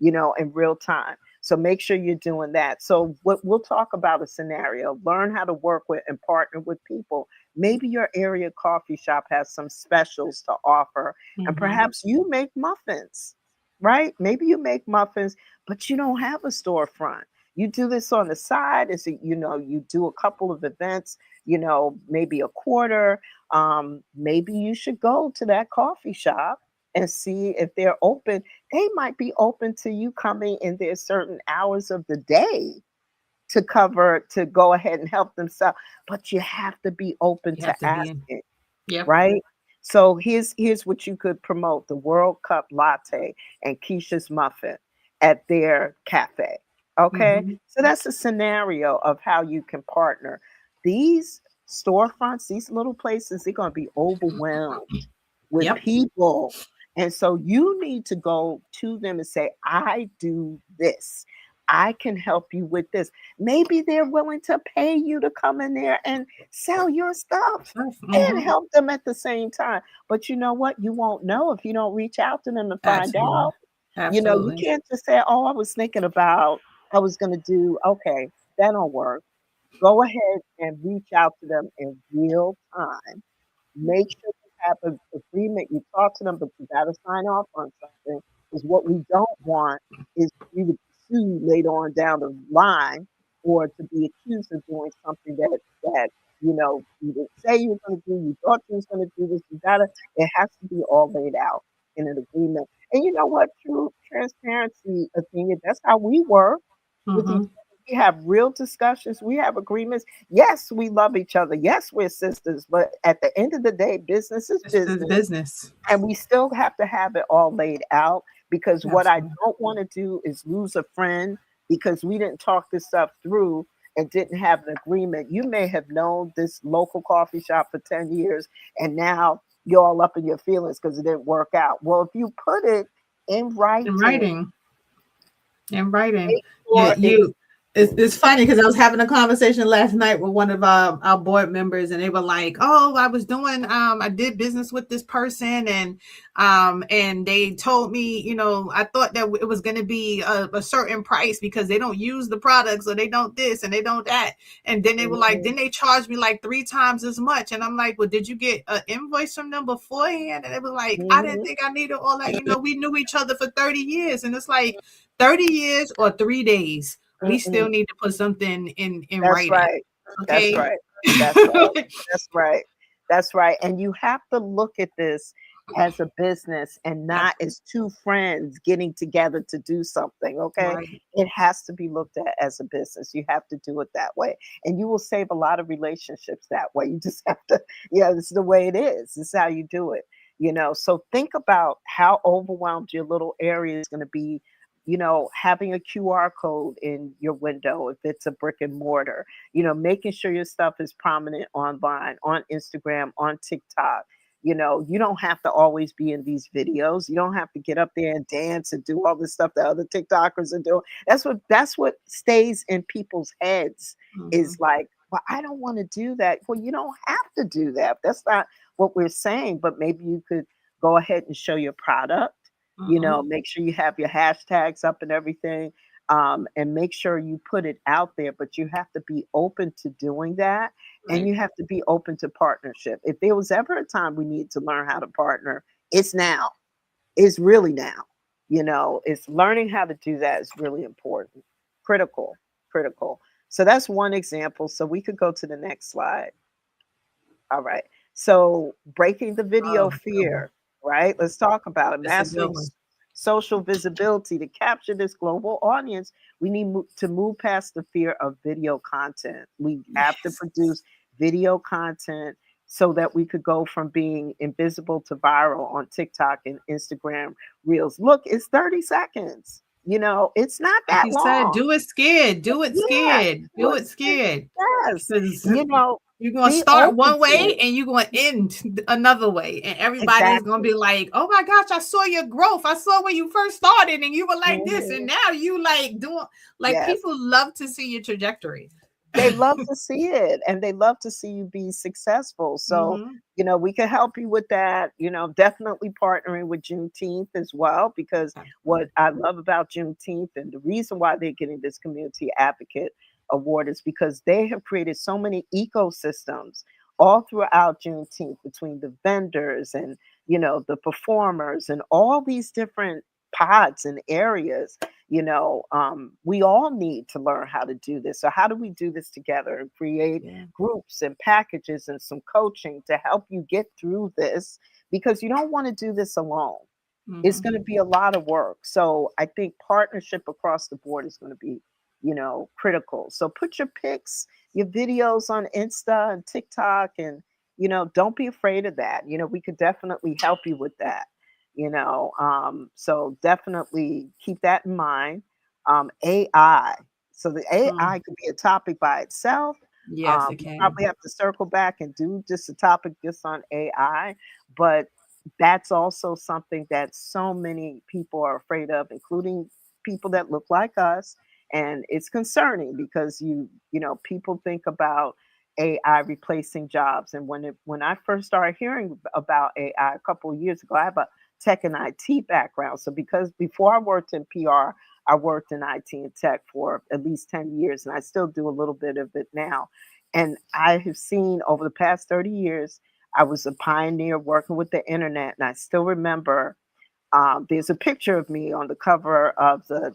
in real time. So make sure you're doing that. So what we'll talk about a scenario, learn how to work with and partner with people. Maybe your area coffee shop has some specials to offer, and Hmm. perhaps you make muffins, right? Maybe you make muffins, but you don't have a storefront. You do this on the side as you do a couple of events, maybe a quarter. Maybe you should go to that coffee shop and see if they're open. They might be open to you coming in their certain hours of the day to go ahead and help them sell. But you have to be open You to have to be in. asking, Yep. right? So here's what you could promote: the World Cup latte and Keisha's muffin at their cafe. Okay, Hmm. so that's a scenario of how you can partner. These storefronts, these little places, they're going to be overwhelmed with Yep. people. And so you need to go to them and say, I do this. I can help you with this. Maybe they're willing to pay you to come in there and sell your stuff and Hmm. help them at the same time. But you know what? You won't know if you don't reach out to them and find Absolutely. out. You Absolutely. can't just say, oh, I was thinking about, I was going to do, okay, that don't work. Go ahead and reach out to them in real time. Make sure you have an agreement. You talk to them, but you got to sign off on something. Because what we don't want is for you to be sued later on down the line, or to be accused of doing something that you didn't say you were going to do. You thought you was going to do this. You gotta. It has to be all laid out in an agreement. And you know what? True transparency, opinion. That's how we work with each Hmm. other. We have real discussions. We have agreements. Yes, we love each other. Yes, we're sisters. But at the end of the day, business is It's just business. business. And we still have to have it all laid out, because what I Absolutely. don't want to do is lose a friend because we didn't talk this stuff through and didn't have an agreement. You may have known this local coffee shop for 10 years, and now you're all up in your feelings because it didn't work out. Well, if you put it in In writing, writing. In writing. make Yeah, sure it's you. It's funny because I was having a conversation last night with one of our board members, and they were like, "Oh, I did business with this person, and they told me, I thought that it was going to be a certain price because they don't use the products or they don't this and they don't that, and then they were like, Mhm, then they charged me like 3 times as much, and I'm like, well, did you get an invoice from them beforehand? And they were like, I didn't mhm, think I needed all that. We knew each other for 30 years, and it's like 30 years or 3 days, we still mm-mm. need to put something in That's writing. right. That's Okay. right. That's right. That's right. That's right. And you have to look at this as a business and not Absolutely. as two friends getting together to do something. Okay. Right. It has to be looked at as a business. You have to do it that way. And you will save a lot of relationships that way. You just have to, yeah, this is the way it is. This is how you do it. So think about how overwhelmed your little area is going to be, having a QR code in your window if it's a brick and mortar, making sure your stuff is prominent online, on Instagram, on TikTok. You don't have to always be in these videos. You don't have to get up there and dance and do all this stuff that other TikTokers are doing. That's what stays in people's heads, is Mhm. like well, I don't want to do that. Well, you don't have to do that. That's not what we're saying, but maybe you could go ahead and show your product, make sure you have your hashtags up and everything, and make sure you put it out there, but you have to be open to doing that. And Right. you have to be open to partnership. If there was ever a time we need to learn how to partner, it's now. It's really now. It's learning how to do that is really important. Critical, critical. So that's one example. So we could go to the next slide. All right. So breaking the video Oh, good one. fear, right? Let's talk about it. That's a good Mastering one. social visibility to capture this global audience. We need to move past the fear of video content. We have to Yes. produce video content so that we could go from being invisible to viral on TikTok and Instagram Reels. Look, it's 30 seconds. It's not Like that you said, long. do it scared. Do it Yeah, scared. do Do it it scared. yes. Because You know, you're going to be start open one to way it. and you're going to end another way. And everybody's going to Exactly. be like, oh my gosh, I saw your growth. I saw when you first started and you were like this. And Mhm. now you like doing, like Yes. people love to see your trajectory. They love to see it and they love to see you be successful. So, Mhm. we can help you with that. Definitely partnering with Juneteenth as well, because what I love about Juneteenth and the reason why they're getting this Community Advocate Award is because they have created so many ecosystems all throughout Juneteenth between the vendors and, the performers and all these different pods and areas. We all need to learn how to do this. So, how do we do this together and create Yeah. groups and packages and some coaching to help you get through this? Because you don't want to do this alone. It's going to be a lot of work. So, I think partnership across the board is going to be, critical. So, put your pics, your videos on Insta and TikTok, and, don't be afraid of that. We could definitely help you with that. So definitely keep that in mind. AI. So the Mm. AI could be a topic by itself. Yes, it We can. probably have to circle back and do just a topic just on AI, but that's also something that so many people are afraid of, including people that look like us. And it's concerning because people think about AI replacing jobs. And when I first started hearing about AI a couple of years ago, I have a tech and IT background. So because before I worked in PR, I worked in IT and tech for at least 10 years, and I still do a little bit of it now. And I have seen over the past 30 years, I was a pioneer working with the internet, and I still remember there's a picture of me on the cover of the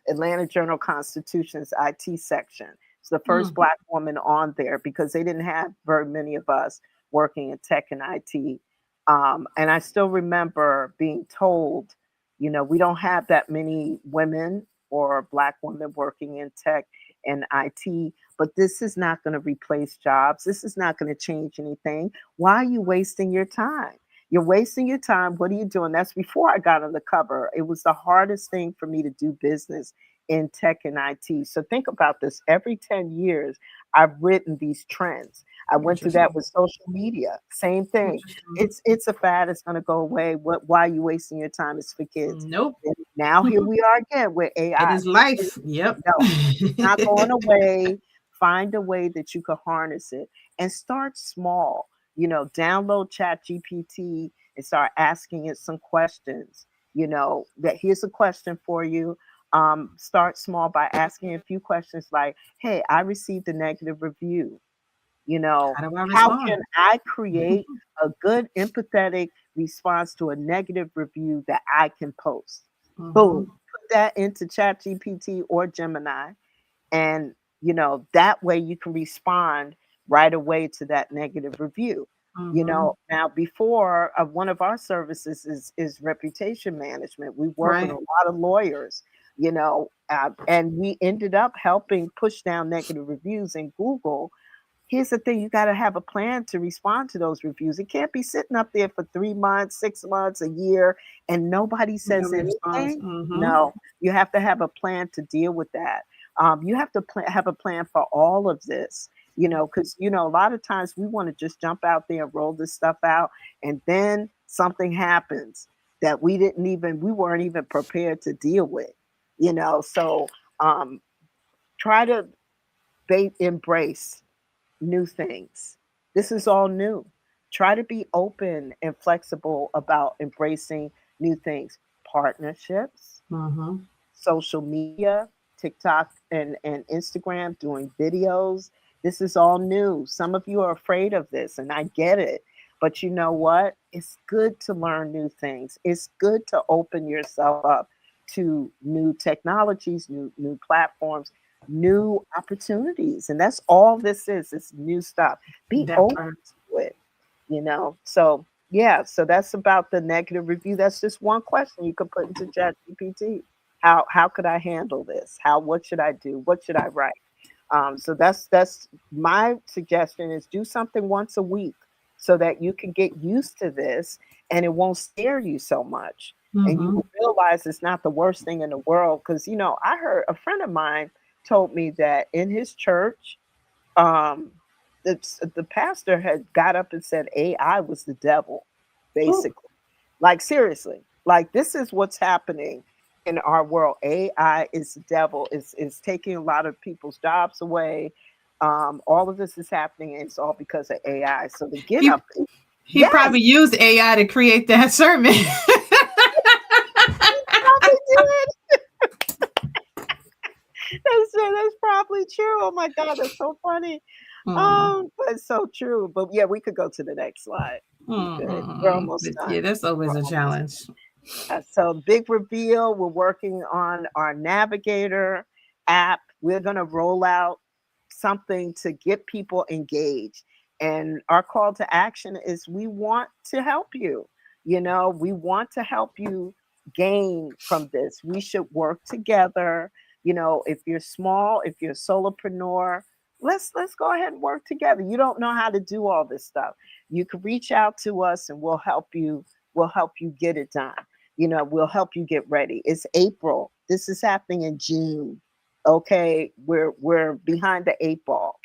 Atlanta Journal Constitution's IT section. It's the first Mm. Black woman on there because they didn't have very many of us working in tech and IT. And I still remember being told, we don't have that many women or Black women working in tech and IT, but this is not going to replace jobs. This is not going to change anything. Why are you wasting your time? You're wasting your time. What are you doing? That's before I got on the cover. It was the hardest thing for me to do business in tech and IT. So think about this. Every 10 years, I've written these trends. I went through that Interesting. with social media. Same thing. Interesting. It's a fad. It's going to go away. Why are you wasting your time? It's for kids. Nope. And now here we are again with It AI. is life. Yep. No, it's not going away. Find a way that you can harness it and start small. Download Chat GPT and start asking it some questions. That here's a question for you. Start small by asking a few questions like, hey, I received a negative review. How do I How respond? can I create a good empathetic response to a negative review that I can post? Boom. Mhm. Put that into ChatGPT or Gemini. And, that way you can respond right away to that negative review. Mhm. Now before one of our services is reputation management. We work with a Right. lot of lawyers, and we ended up helping push down negative reviews in Google. Here's the thing, you got to have a plan to respond to those reviews. It can't be sitting up there for 3 months, 6 months, a year, and nobody says Nobody responds. anything. Mhm. No, you have to have a plan to deal with that. You have to have a plan for all of this, because, a lot of times we want to just jump out there and roll this stuff out, and then something happens that we weren't even prepared to deal with. So um, try to embrace new things. This is all new. Try to be open and flexible about embracing new things, partnerships, Mm-hmm. social media, TikTok and Instagram, doing videos. This is all new. Some of you are afraid of this, and I get it. But you know what? It's good to learn new things. It's good to open yourself up to new technologies, new platforms, new opportunities. And that's all this is. It's new stuff. Be That open part. to it, you know. So yeah, so that's about the negative review. That's just one question you could put into ChatGPT. How could I handle this? What should I do? What should I write? So that's my suggestion is do something once a week so that you can get used to this and it won't scare you so much. And you Mm-hmm. will realize it's not the worst thing in the world. Because, you know, I heard a friend of mine told me that in his church, um, the pastor had got up and said AI was the devil, Ooh. basically. Like, seriously, like, this is what's happening in our world. AI is the devil. It's taking a lot of people's jobs away. All of this is happening, and it's all because of AI. So to get He up, he yes, probably used AI to create that sermon. he probably did. That's probably true. Oh my God, that's so funny. Mm. But it's so true. But yeah, we could go to the next slide. We could. We're almost But done. yeah, that's We're always a almost challenge. So big reveal. We're working on our Navigator app. We're going to roll out something to get people engaged. And our call to action is we want to help you. You know, we want to help you gain from this. We should work together. You know, if you're small, if you're a solopreneur, let's go ahead and work together. You don't know how to do all this stuff. You can reach out to us and we'll help you. We'll help you get it done. You know, we'll help you get ready. It's April. This is happening in June. Okay, we're behind the 8 ball.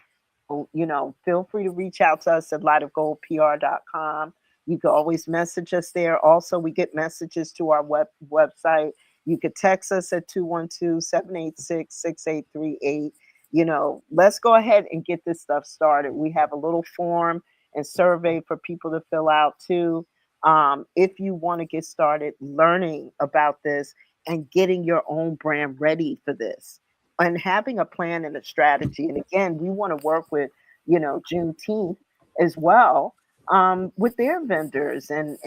You know, feel free to reach out to us at lightofgoldpr.com. You can always message us there. Also, we get messages to our website. You could text us at 212-786-6838. You know, let's go ahead and get this stuff started. We have a little form and survey for people to fill out too. If you want to get started learning about this and getting your own brand ready for this and having a plan and a strategy. And again, we want to work with, you know, Juneteenth as well, with their vendors and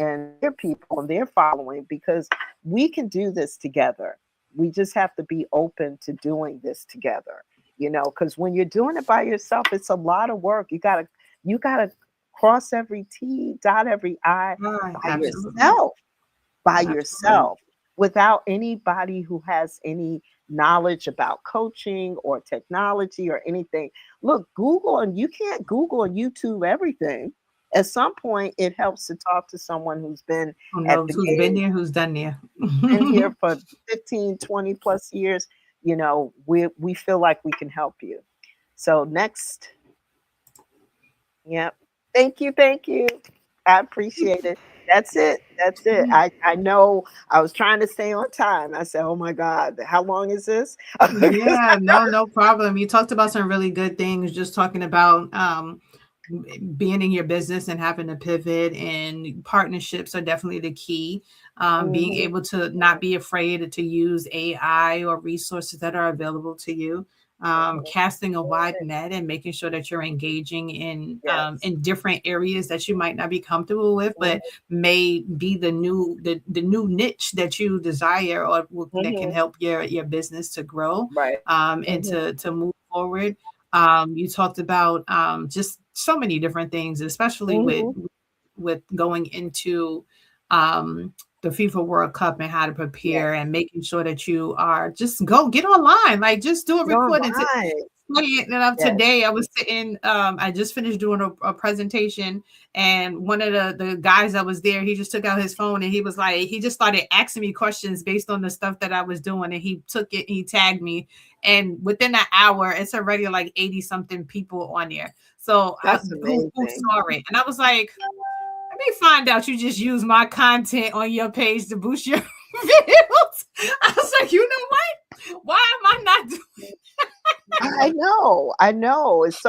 their people and their following, because we can do this together. We just have to be open to doing this together, you know, because when you're doing it by yourself, it's a lot of work. You gotta cross every T, dot every I by Absolutely. yourself, Absolutely. without anybody who has any knowledge about coaching or technology or anything. Look, Google, and you can't Google and YouTube everything. At some point, it helps to talk to someone who's been Who at knows the who's been game, there, who's done there. been here for 15, 20 plus years. You know, we feel like we can help you. So next, yep. Thank you, thank you. I appreciate it. That's it. That's it. I know I was trying to stay on time. I said, "Oh my God, how long is this?" Yeah, no problem. You talked about some really good things, just talking about being in your business and having to pivot, and partnerships are definitely the key. Being Mhm. able to not be afraid to use AI or resources that are available to you. Mhm. Casting a wide net and making sure that you're engaging Yes. in different areas that you might not be comfortable with, Mhm. but may be the new niche that you desire, or that can Mhm. help your business to grow, Right. and Mhm. to move forward. You talked about just so many different things, especially Mhm. with going into um, the FIFA World Cup and how to Yes. prepare, and making sure that you are just go get online, like just do a You're recording. right. Funny enough, Yes. today I was sitting, I just finished doing a presentation, and one of the guys that was there, he just took out his phone and he was like, he just started asking me questions based on the stuff that I was doing, and he took it, he tagged me, and within an hour, it's already like 80 something people on there. So That's who amazing. saw it? And I was like, let me find out you just use my content on your page to boost your videos. I was like, you know what? Why am I not doing I know. It's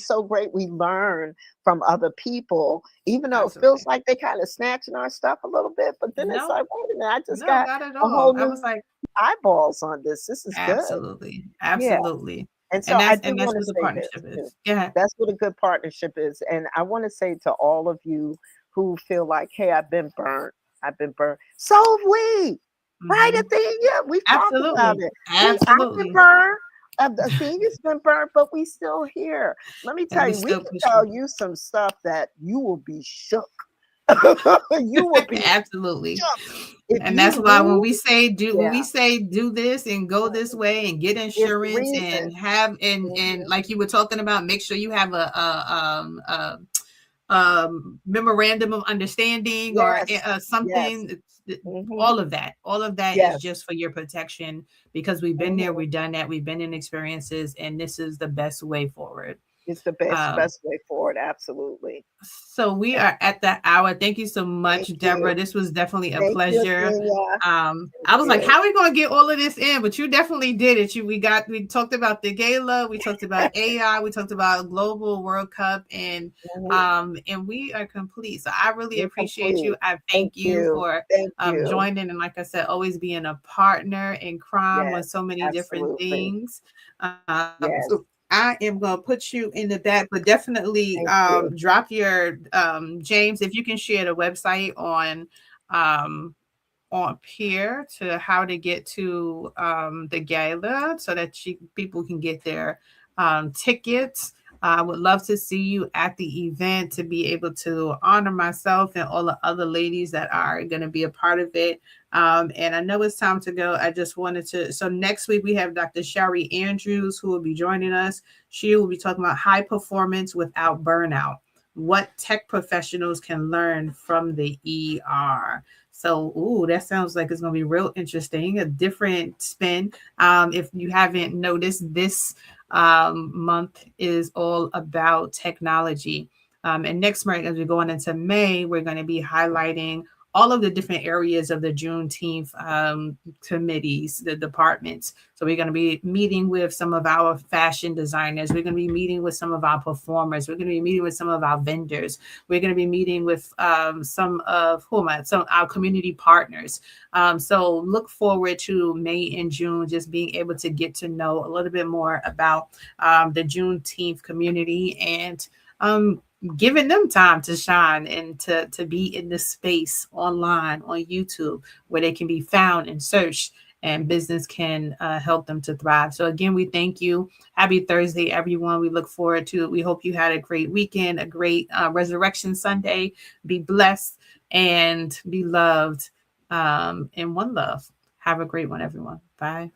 so great we learn from other people, even though it feels Absolutely. like they kind of snatching our stuff a little bit. But then it's No, like, wait a minute, I just no, got not at a all. whole I was new like, eyeballs on this. This is good. absolutely, Yeah. absolutely. And so And I that's do and that's want to what the say this partnership too. is. Yeah. That's what a good partnership is. And I want to say to all of you who feel like, hey, I've been burnt. I've been burnt. So have we. Right, Hmm. Athenia? We've talked about Absolutely. it. I've been Absolutely. burnt. Athenia's been burnt, but we still here. Let me And tell we you, we still can pushing. tell you some stuff that you will be shook. You will be Absolutely. shook if And you that's why when lose. we say Yeah, do this and go this way and get there's insurance and reasons. have and Mhm. like you were talking about, make sure you have memorandum of understanding or Yes, yes, something. hmm All of that is yes. just for your protection, because we've been there, hmm we've done that, we've been in experiences, and this is the best way forward. It's the best um, best way forward. Absolutely. so we are at the hour. Thank you so much, Thank Deborah. you. This was definitely a Thank you, pleasure. Athenia. Thank I was like, you. how are we gonna get all of this in? But you definitely did it. We talked about the gala, we talked about AI, we talked about Global World Cup, Mhm. and we are complete. So I really You're appreciate you. complete. I Thank thank you you. for Thank you. joining, and like I said, always being a partner in crime with Yes, so many different absolutely. things. Yes. So I am gonna put you in the back, but definitely Thank you. drop your James, if you can share the website um on here to how to get to the gala so that people can get their tickets. I would love to see you at the event to be able to honor myself and all the other ladies that are going to be a part of it. And I know it's time to go. I just wanted to. So next week we have Dr. Shari Andrews who will be joining us. She will be talking about high performance without burnout, what tech professionals can learn from the ER. So, ooh, that sounds like it's going to be real interesting, a different spin. If you haven't noticed, this month is all about technology. And next month, as we're going into May, we're going to be highlighting all of the different areas of the Juneteenth committees, the departments. So we're going to be meeting with some of our fashion designers. We're going to be meeting with some of our performers. We're going to be meeting with some of our vendors. We're going to be meeting with some of some our community partners. So look forward to May and June, just being able to get to know a little bit more about the Juneteenth community and giving them time to shine and to be in this space online on YouTube where they can be found and searched and business can help them to thrive. So again, we thank you. Happy Thursday, everyone. We look forward to it. We hope you had a great weekend, a great Resurrection Sunday. Be blessed and be loved, and one love. Have a great one, everyone. Bye.